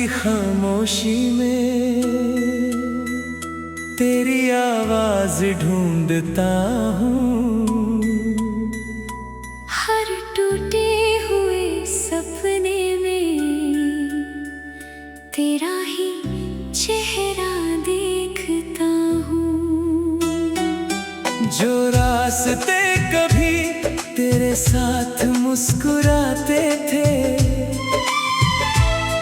खामोशी में तेरी आवाज ढूंढता हूँ। हर टूटे हुए सपने में तेरा ही चेहरा देखता हूँ। जो रास्ते कभी तेरे साथ मुस्कुराते थे,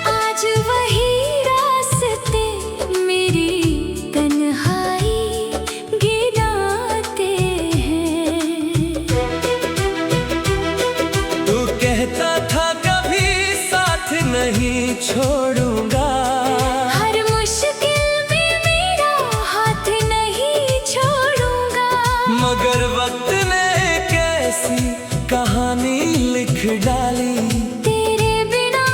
आज वही रास्ते मेरी तन्हाई गिराते हैं। तू कहता था कभी साथ नहीं छोड़ूंगा, हर मुश्किल में मेरा हाथ नहीं छोड़ूंगा। मगर वक्त ने एक ऐसी कहानी लिख डाली, तेरे बिना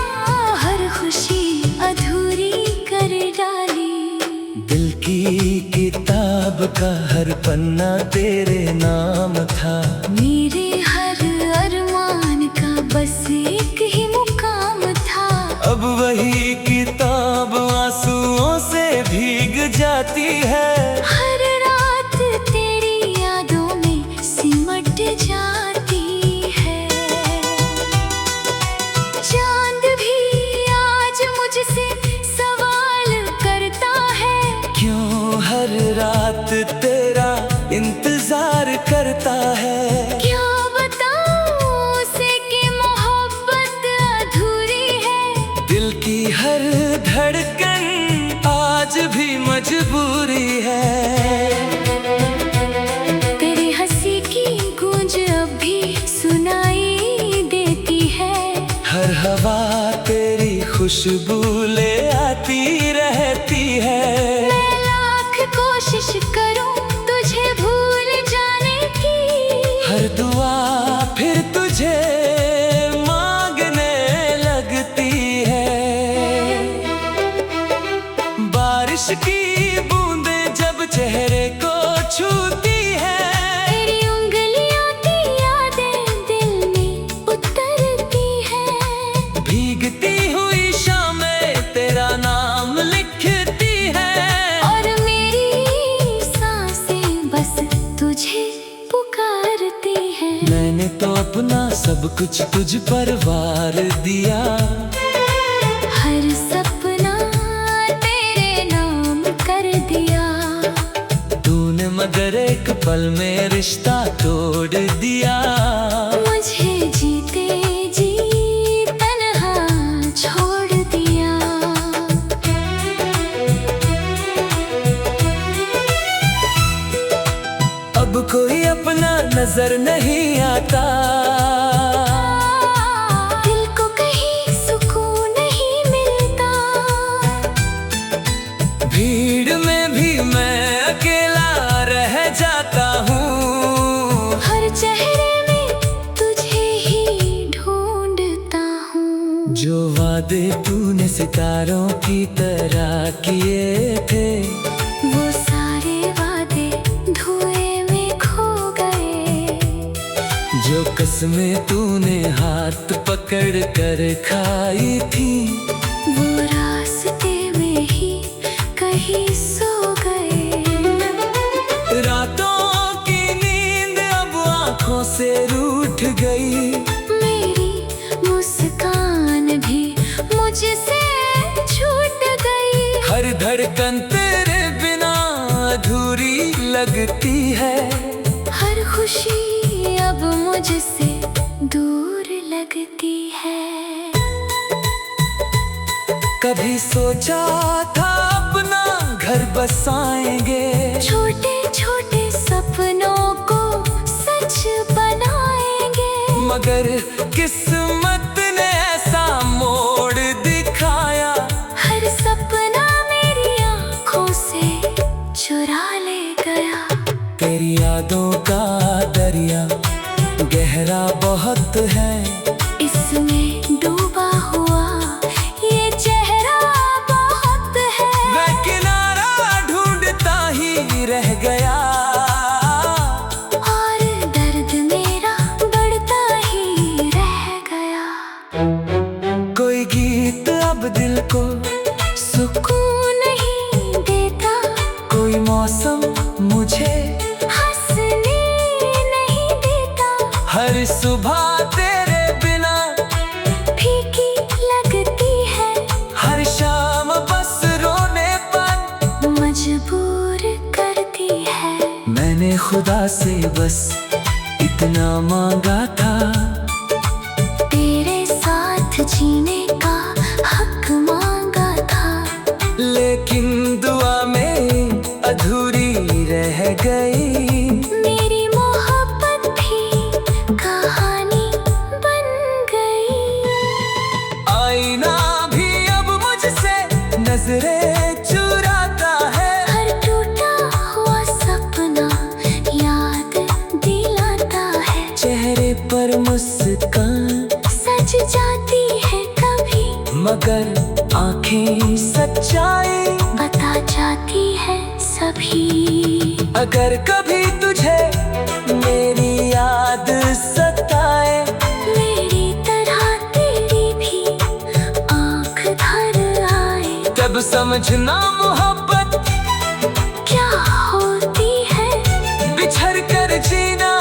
हर खुशी अधूरी कर डाली। दिल की किताब का हर पन्ना तेरे नाम था। मेरे हर अरमान का बस एक ही मुकाम था। अब वही किताब आंसुओं से भीग जाती है। हर रात तेरी यादों में सिमट जाती है। चांद भी आज मुझसे सवाल करता है, क्यों हर रात तेरा इंतजार करता है। क्या बताऊं उसे कि मोहब्बत अधूरी है। दिल की हर धड़कन आज भी मजबूरी है। तेरी हंसी की गूंज अब भी सुनाई देती है। हर हवा तेरी खुशबू ले आती रहती है। मैं लाख कोशिश करूं तुझे भूल जाने की, हर दुआ फिर तुझे मांगने लगती है। बारिश की बूंदें जब चेहरे को छूती है, तेरी उंगलियों की यादें दिल में उतरती है। भीगती हुई शामें तेरा नाम लिखती है। और मेरी सांसें बस तुझे पुकारती हैं। मैंने तो अपना सब कुछ तुझ पर वार दिया, हर सपना तेरे नाम कर दिया। तूने मगर एक पल में रिश्ता तोड़ दिया। मुझे जीते जी तन्हा छोड़ दिया। अब कोई अपना नजर नहीं आता, दिल को कहीं सुकून नहीं मिलता। भीड़ में भी मैं अकेला रह जाता हूँ। हर चेहरे में तुझे ही ढूंढता हूँ। जो वादे तूने सितारों की तरह किए थे, वो सारे वादे धुएं में खो गए। जो कसमें तूने हाथ पकड़ कर खाई थी, वो रास्ते में ही कहीं सो गए। रातों की नींद अब आंखों से रूठ गई। मेरी मुस्कान भी मुझसे छूट गई। हर धड़कन तेरे बिना अधूरी लगती है। हर खुशी अब मुझसे दूर लगती है। कभी सोचा था अपना घर बसाएंगे, छोटे छोटे सपनों को सच बनाएंगे। मगर किस्मत ने ऐसा मोड़ दिखाया। हर सपना मेरी आँखों से चुरा ले गया। तेरी यादों का दरिया गहरा बहुत है, इसमें डूबा हुआ ये चेहरा बहुत है। मैं किनारा ढूंढता ही रह गया। और दर्द मेरा बढ़ता ही रह गया। कोई गीत अब दिल को सुकून नहीं देता, कोई मौसम मुझे हंसने नहीं देता। हर सुबह तेरे बिना फीकी लगती है, हर शाम बस रोने पर मजबूर करती है। मैंने खुदा से बस इतना मांगा था, तेरे साथ जीने का हक मांगा था। लेकिन दुआ में अधूरी रह गई। मेरी मोहब्बत भी कहानी बन गई। आईना भी अब मुझसे नजरें चुराता है, हर टूटा हुआ सपना याद दिलाता है। चेहरे पर मुस्कान सज जाती है कभी, मगर आंखें सच्चाई बता जाती है सभी। अगर कभी तुझे मेरी याद सताए, मेरी तरह तेरी भी आँख भर आए, तब समझना मोहब्बत क्या होती है। बिछड़ कर जीना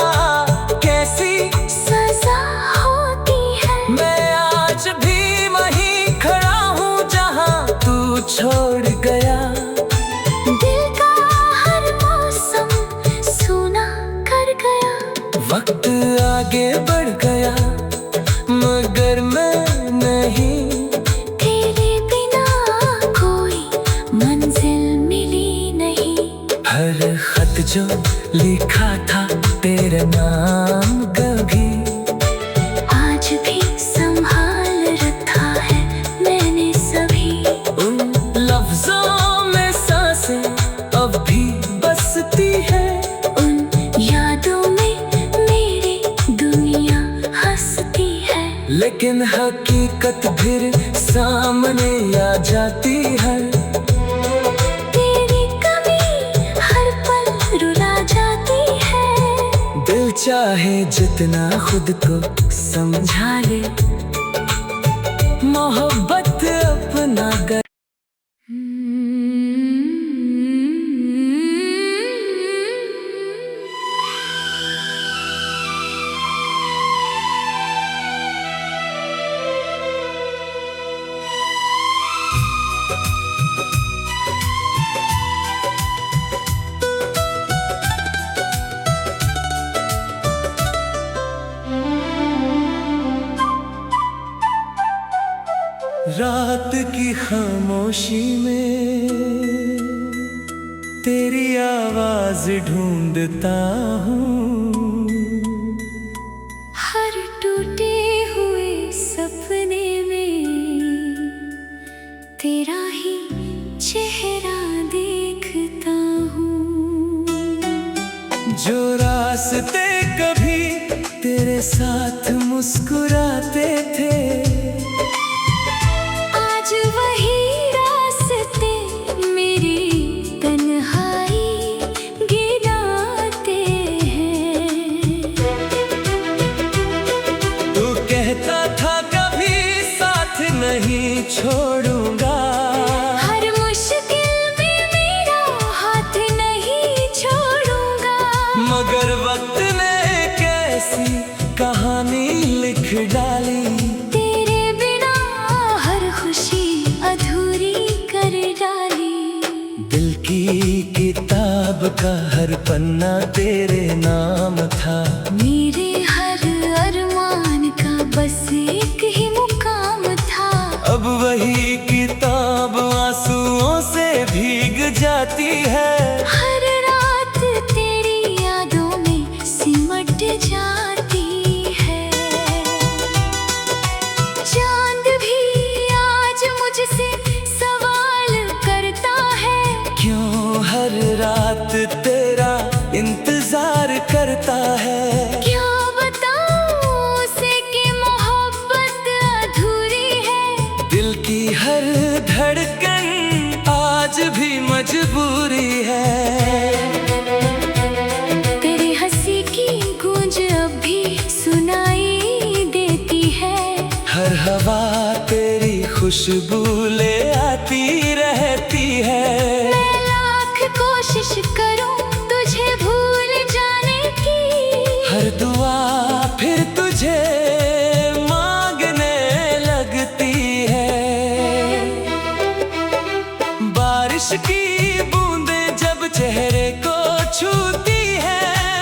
कैसी सजा होती है। मैं आज भी वहीं खड़ा हूँ जहाँ तू छोड़ गया। दिल का हर मौसम सूना कर गया। वक्त आगे बढ़ गया मगर मैं नहीं, तेरे बिना कोई मंजिल मिली नहीं। हर खत जो लिखा था तेरे नाम कभी, आज भी संभाल रखा है मैंने सभी। उन लफ्जों में सांसें अब भी बसती है, उन यादों में मेरी दुनिया हंसती है। लेकिन हकीकत फिर सामने आ जाती है। तेरी कमी हर पल रुला जाती है। दिल चाहे जितना खुद को समझा ले, मोहब्बत अपना कर। रात की खामोशी में तेरी आवाज ढूंढता हूँ, हर टूटे हुए सपने में तेरा ही चेहरा देखता हूँ। जो रास्ते कभी तेरे साथ मुस्कुराते थे, आज वही रास्ते मेरी तन्हाई गिराते हैं। तू कहता था कभी साथ नहीं छोड़ूंगा, हर मुश्किल में मेरा हाथ नहीं छोड़ूंगा। मगर वक्त ने कैसी कहानी लिख डाली। तेरे बिना हर खुशी अधूरी कर डाली। दिल की किताब का हर पन्ना तेरे नाम था, मेरे हर अरमान का बस एक ही मुकाम था। अब वही किताब आंसुओं से भीग जाती है। हर रात तेरी यादों में सिमट जाती है। चांद भी आज मुझसे सवाल करता है, क्यों हर रात तेरा इंतजार करता है। क्या बताऊं उसे कि मोहब्बत अधूरी है। दिल की हर धड़कन आज भी मजबूरी है। तेरी हंसी की गूंज अब भी सुनाई देती है। हर हवा तेरी खुशबू ले आती रह बारिश की बूंदें जब चेहरे को छूती है,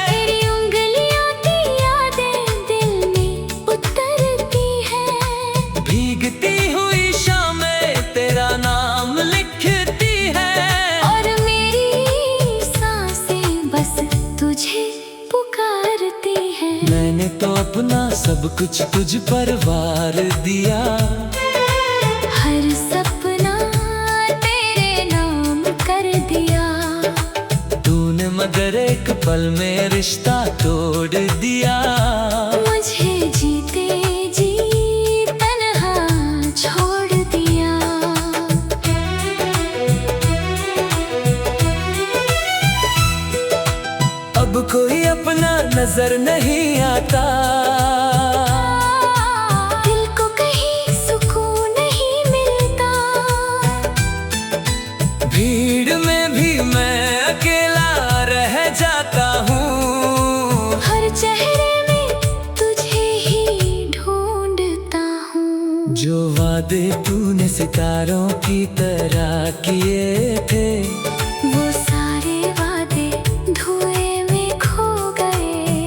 तेरी उंगलियों की यादें दिल में उतरती है। भीगती हुई शामें तेरा नाम लिखती है, और मेरी सांसें बस तुझे पुकारती है। मैंने तो अपना सब कुछ तुझ पर वार दिया, हर सपना तेरे नाम कर दिया। तूने मगर एक पल में रिश्ता तोड़ दिया। मुझे जीते जी तन्हा छोड़ दिया। अब कोई अपना नजर नहीं आता, दिल को कहीं सुकून नहीं मिलता। भीड़ में भी मैं अकेला रह जाता हूँ, हर चेहरे में तुझे ही ढूंढता हूँ। जो वादे तूने सितारों की तरह किए थे, वो सारे वादे धुएं में खो गए।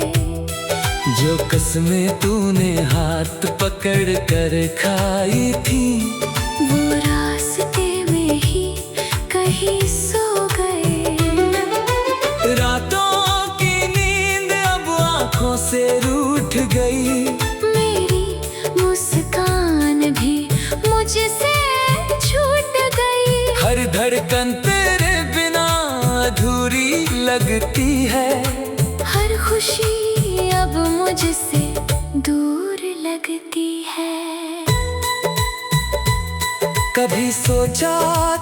जो कसमें तूने हाथ पकड़ कर खाई थी, वो रास्ते में ही कहीं सो गए। रातों की नींद अब आंखों से रूठ गई, मेरी मुस्कान भी मुझसे छूट गई। हर धड़कन तेरे बिना अधूरी लगती है, हर खुशी अब मुझसे दूर लगती है। कभी सोचा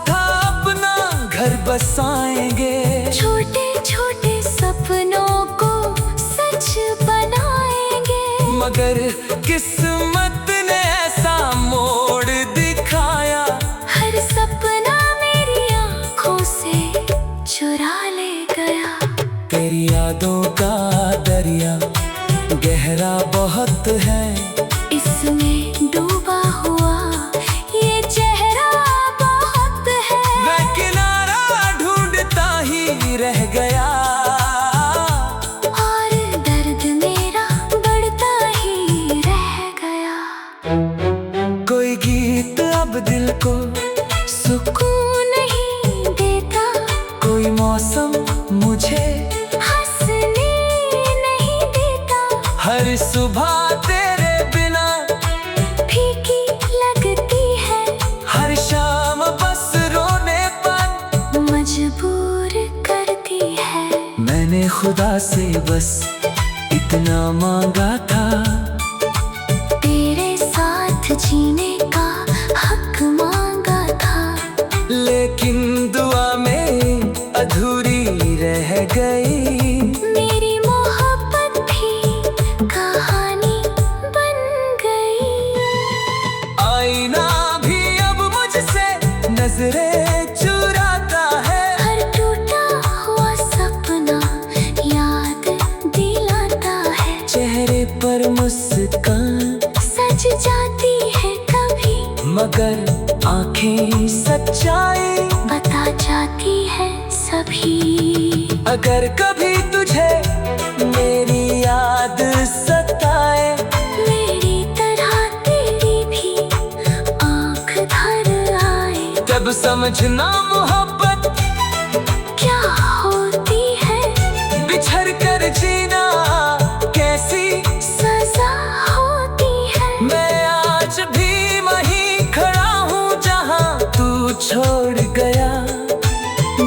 था अपना घर बसाएंगे, छोटे छोटे सपनों को सच बनाएंगे। मगर किस्मत ने ऐसा मोड़ दिखाया, हर सपना मेरी आँखों से चुरा ले गया। तेरी यादों का दरिया गहरा बहुत है, इसमें डूबा हुआ ये चेहरा बहुत है। मैं किनारा ढूंढता ही रह गया, और दर्द मेरा बढ़ता ही रह गया। कोई गीत अब दिल को सुकून नहीं देता, कोई मौसम मुझे हंसने नहीं देता। हर सुबह तेरे बिना फीकी लगती है, हर शाम बस रोने पर मजबूर करती है। मैंने खुदा से बस इतना मांगा था, तेरे साथ जीने का हक मांगा था। लेकिन दुआ में अधूरी रह गई। मेरी मोहब्बत भी कहानी बन गई। आईना भी अब मुझसे नजरें चुराता है, हर टूटा हुआ सपना याद दिलाता है। चेहरे पर मुस्कान सज जाती है कभी, मगर आंखें सच्चाई बता जाती है सभी। अगर कभी तुझे मेरी याद सताए, मेरी तरह तेरी भी आँख भर आए। तब समझना मोहब्बत क्या होती है, बिछड़ कर जीना कैसी सजा होती है। मैं आज भी वहीं खड़ा हूँ जहाँ तू छोड़ गया।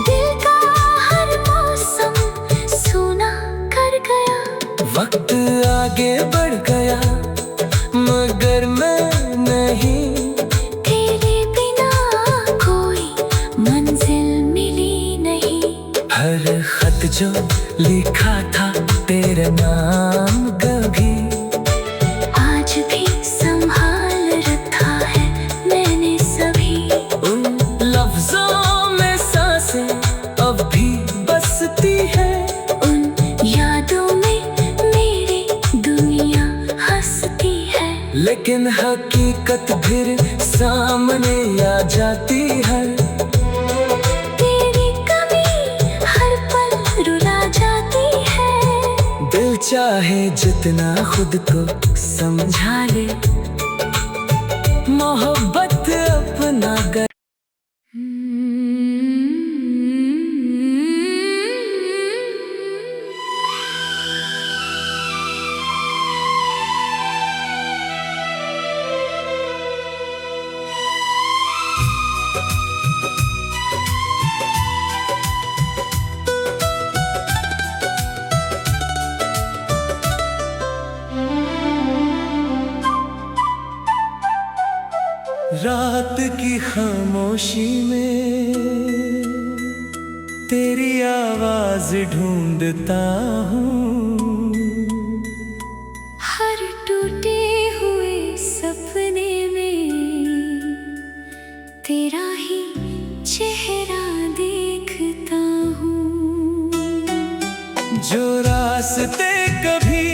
दिल का हर मौसम सूना कर गया। वक्त आगे बढ़ गया मगर मैं नहीं, तेरे बिना कोई मंजिल मिली नहीं। हर खत जो लिखा था तेरे नाम कभी, आज भी संभाल रखा है मैंने सभी। उन लफ्जों में सांसें अब भी बसती है, उन यादों में मेरी दुनिया हंसती है। लेकिन हकीकत फिर सामने आ जाती है। चाहे जितना खुद को समझा ले, मोहब्बत अपना कर। रात की खामोशी में तेरी आवाज ढूंढता हूँ, हर टूटे हुए सपने में तेरा ही चेहरा देखता हूँ। जो रास्ते कभी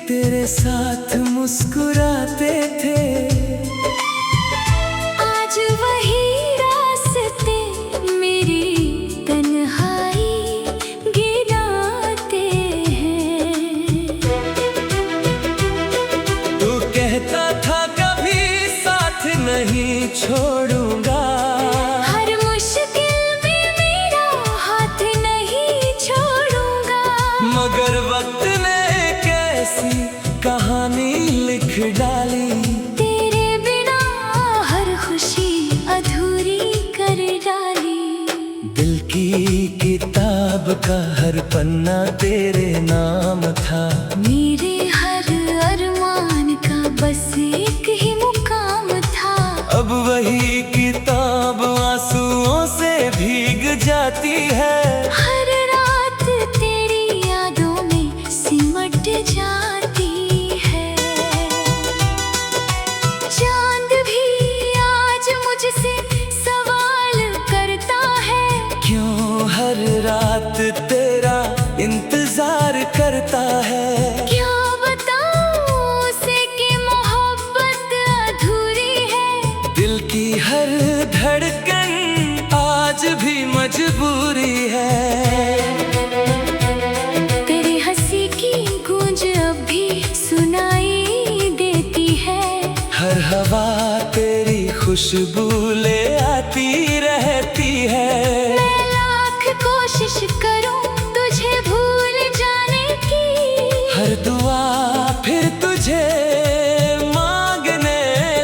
तेरे साथ मुस्कुराते थे, आज वही रास्ते मेरी तन्हाई गिराते हैं। तू कहता था कभी साथ नहीं छोड़ूंगा, हर मुश्किल में मेरा हाथ नहीं छोड़ूंगा। मगर वक्त ने कैसी कहानी लिख डाली, तेरे बिना हर खुशी अधूरी कर डाली। दिल की किताब का हर पन्ना तेरे नाम था, मेरे हर अरमान का बस एक ही मुकाम था। अब वही किताब आंसुओं से भीग जाती है, हर रात तेरी यादों में सिमट जाती है। चांद भी आज मुझसे सवाल करता है, क्यों हर रात तेरा इंतजार करता है। क्या बताऊं उसे कि मोहब्बत अधूरी है। दिल की हर धड़कन आज भी मजबूरी है, तेरी हंसी की गूंज अब भी सुनाई देती है। हर हवा तेरी खुशबू ले आती रहती है। मैं लाख कोशिश करूं तुझे भूल जाने की, हर दुआ फिर तुझे मांगने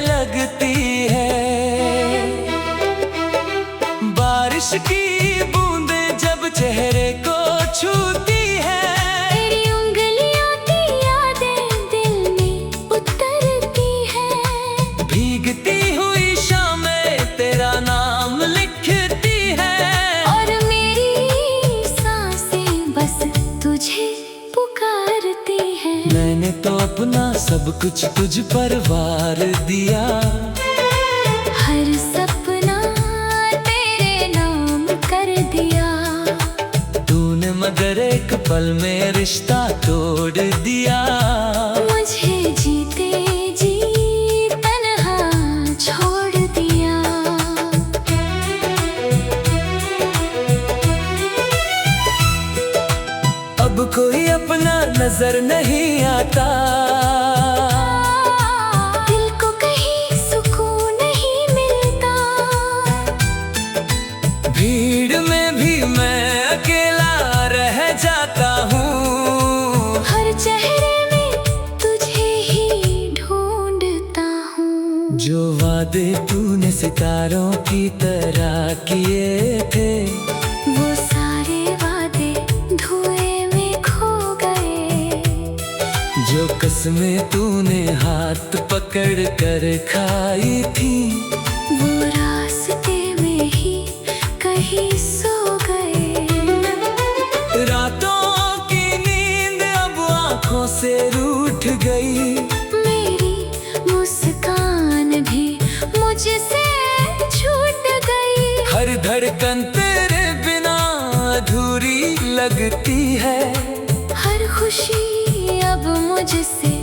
लगती है। बारिश की बूंदें जब चेहरे को छूती है, तेरी उंगलियों की यादें दिल में उतरती है। भीगती हुई शामें तेरा नाम लिखती है, और मेरी सांसें बस तुझे पुकारती हैं। मैंने तो अपना सब कुछ तुझ पर वार दिया, हर सपना तेरे नाम कर दिया। तूने मगर एक पल में रिश्ता तोड़ दिया। मुझे जीते जी तन्हा छोड़ दिया। अब कोई अपना नजर नहीं आता, दिल को कहीं सुकून नहीं मिलता। भीड़ में भी मैं अकेला रह जाता हूँ, हर चेहरे में तुझे ही ढूंढता हूँ। जो वादे तूने सितारों की तरह किए थे, वो सारे वादे धुएं में खो गए। जो कसमें तूने हाथ पकड़ कर खाई थी, वो रास्ते में ही कहीं सो गए। रातों की नींद अब आंखों से रूठ गई, मेरी मुस्कान भी मुझसे छूट गई। हर धड़कन तेरे बिना अधूरी लगती है। हर खुशी अब मुझसे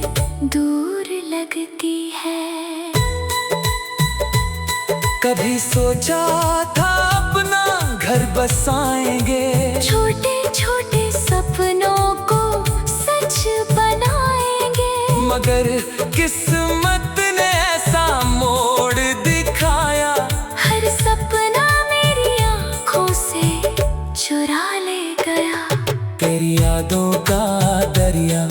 दूर लगती है। कभी सोचा था अपना घर बसाएंगे, छोटे छोटे सपनों को सच मगर किस्मत ने ऐसा मोड़ दिखाया। हर सपना मेरी आँखों से चुरा ले गया। तेरी यादों का दरिया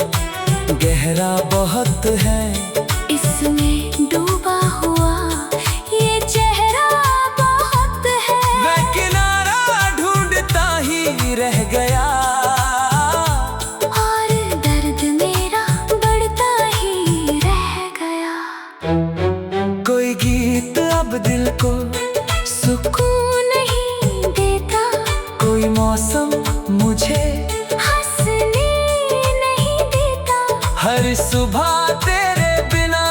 गहरा बहुत है, इसमें डूबा हुआ ये चेहरा बहुत है। मैं किनारा ढूंढता ही रह गया, और दर्द मेरा बढ़ता ही रह गया। कोई गीत अब दिल को सुकून नहीं देता, कोई मौसम मुझे हंसने नहीं देता। हर सुबह तेरे बिना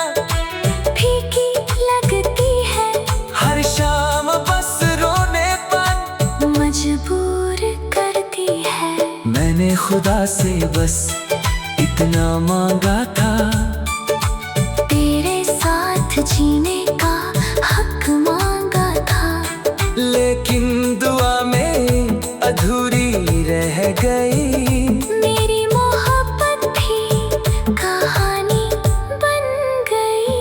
फीकी लगती है, हर शाम बस रोने पर मजबूर करती है। मैंने खुदा से बस इतना मांगा था, तेरे साथ जीने का हक मांगा था। लेकिन दुआ में अधूरी रह गई। मेरी मोहब्बत भी कहानी बन गई।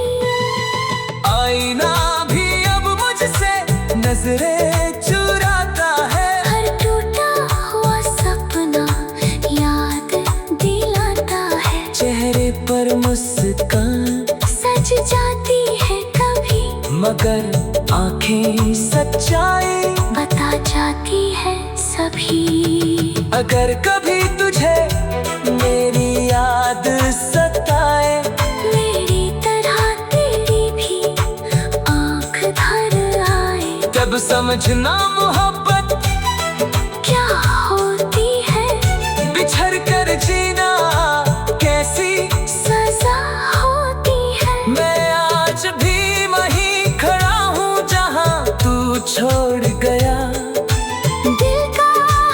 आईना भी अब मुझसे नजरें चुराता है, हर टूटा हुआ सपना याद दिलाता है। चेहरे पर मुस्कान सज जाती है कभी, मगर आंखें सच्चाई बता जाती है सभी। अगर कभी तुझे मेरी याद सताए, मेरी तरह तेरी भी आँख भर आए, तब समझना मोहब्बत क्या होती है। बिछड़ कर जीना कैसी सजा होती है। मैं आज भी वहीं खड़ा हूँ जहाँ तू छोड़ गया। दिल का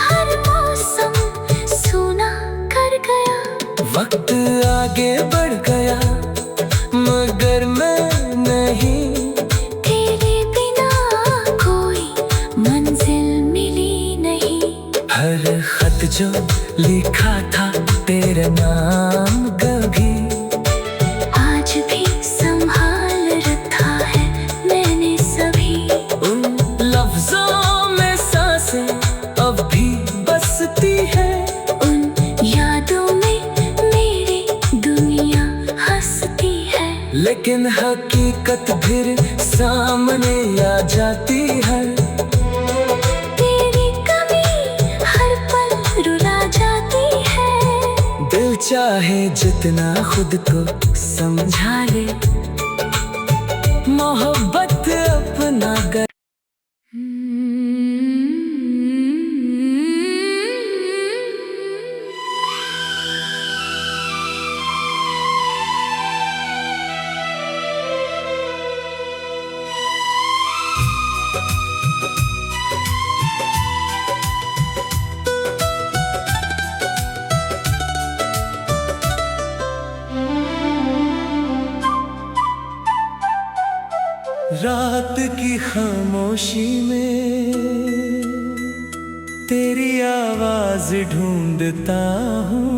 हर मौसम सूना कर गया। वक्त आगे बढ़ गया मगर मैं नहीं, तेरे बिना कोई मंजिल मिली नहीं। हर खत जो लिखा था तेरा नाम कभी, आज भी संभाल रखा है मैंने सभी। उन लफ्जों में सांसें अब भी बसती है, उन यादों में मेरी दुनिया हंसती है। लेकिन हकीकत फिर सामने आ जाती है। तेरी कमी हर पल रुला जाती है। दिल चाहे जितना खुद को समझा ले, मोहब्बत अपना कर। रात की खामोशी में तेरी आवाज ढूंढता हूँ,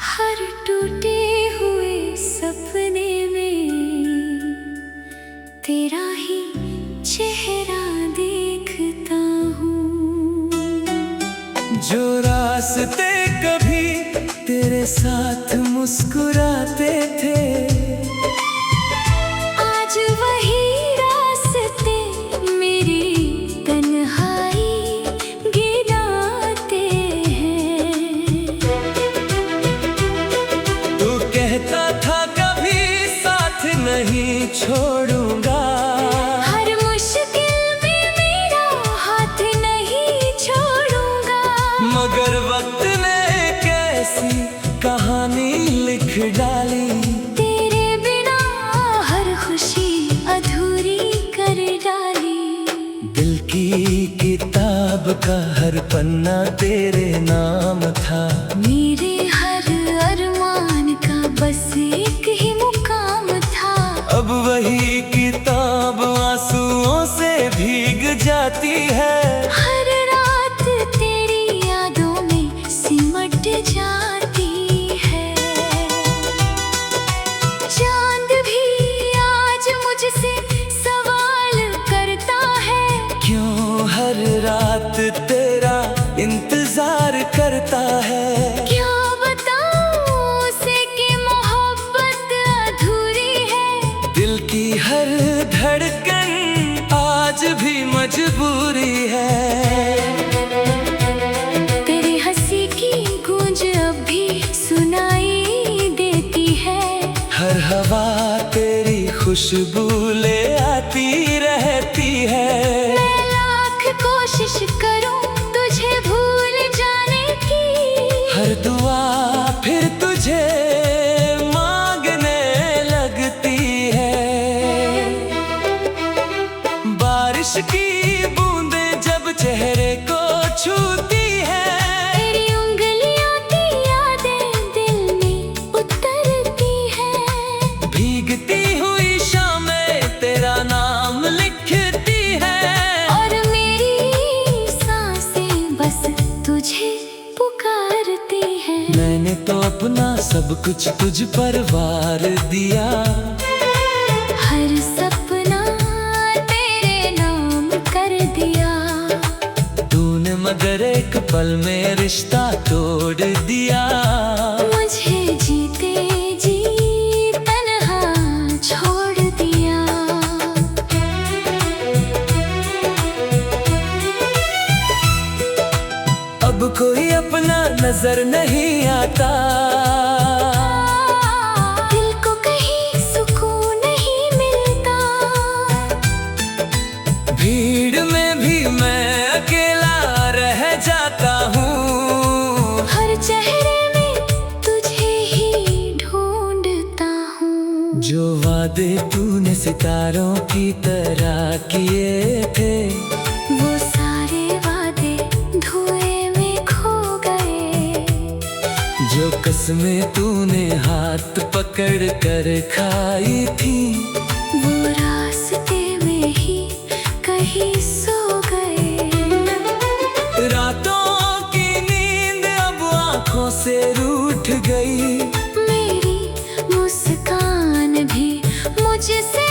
हर टूटे हुए सपने में तेरा ही चेहरा देखता हूँ। जो रास्ते कभी तेरे साथ मुस्कुराते थे, आज वही रास्ते मेरी तन्हाई गिराते हैं। तू कहता था कभी साथ नहीं छोड़ूंगा, हर मुश्किल में मेरा हाथ नहीं छोड़ूंगा। मगर वक्त ने कैसी कहानी लिख डाली। तेरे बिना हर खुशी अधूरी कर डाली। दिल की किताब का हर पन्ना तेरे नाम था, मेरे हर अरमान का बस एक ही मुकाम था। अब वही किताब आंसुओं से भीग जाती है। हर रात तेरी यादों में सिमट जाती है। तेरा इंतजार करता है। क्या बताऊं उसे कि मोहब्बत अधूरी है। दिल की हर धड़कन आज भी मजबूरी है। तेरी हंसी की गूंज अब भी सुनाई देती है। हर हवा तेरी खुशबू ले आती रहती है। मैं लाख कोशिश करूं तुझे भूल जाने की। हर दुआ फिर तुझे मांगने लगती है। बारिश की बूंदें जब चेहरे को छूती है। तेरी उंगलियों की यादें दिल में उतरती है। भीगती हुई शामें तेरा नाम लिखती है। और मेरी सांसें बस तुझे पुकारती है। मैंने तो अपना सब कुछ तुझ पर वार दिया। हर सपना तेरे नाम कर दिया। तूने मगर एक पल में रिश्ता तोड़ दिया। मुझे जीते जी तन्हा छोड़ दिया। अब कोई अपना नजर नहीं आता। दिल को कहीं सुकून नहीं मिलता। भीड़ में भी मैं अकेला रह जाता हूँ। हर चेहरे में तुझे ही ढूंढता हूँ। जो वादे तूने सितारों की तरह किए थे। वो सारे वादे धुएं में खो गए। जो कसमें तूने हाथ पकड़ कर खाई थी। वो रास्ते में ही कहीं सो गए। रातों की नींद अब आंखों से रूठ गई। मेरी मुस्कान भी मुझसे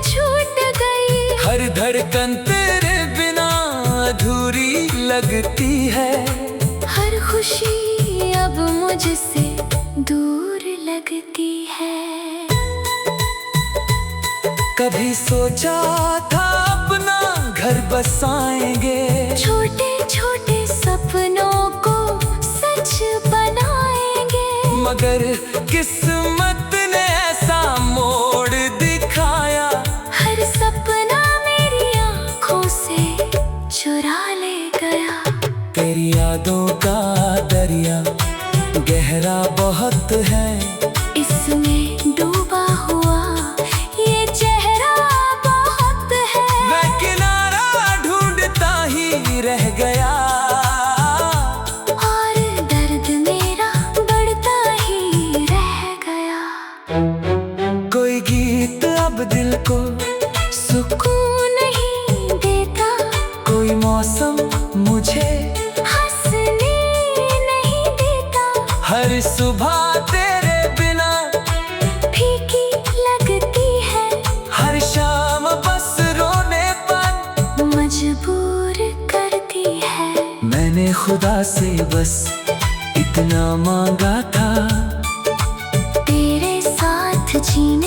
छूट गई। हर धड़कन तेरे बिना अधूरी लगती है। हर खुशी अब मुझसे दूर लगती है। कभी सोचा था अपना घर बसाएंगे। छोटे छोटे सपनों को सच बनाएंगे। मगर किस्मत ने ऐसा मोड़ दिखाया। हर सपना मेरी आँखों से चुरा ले गया। तेरी यादों का दरिया गहरा बहुत है। इसमें डूबा हुआ ये चेहरा बहुत है। मैं किनारा ढूंढता ही रह गया। और दर्द मेरा बढ़ता ही रह गया। कोई गीत अब दिल को सुकून नहीं देता। कोई मौसम मुझे हंसने नहीं देता। हर सुबह तेरे बिना फीकी लगती है। हर शाम बस रोने पर मजबूर करती है। मैंने खुदा से बस इतना मांगा था। तेरे साथ जीने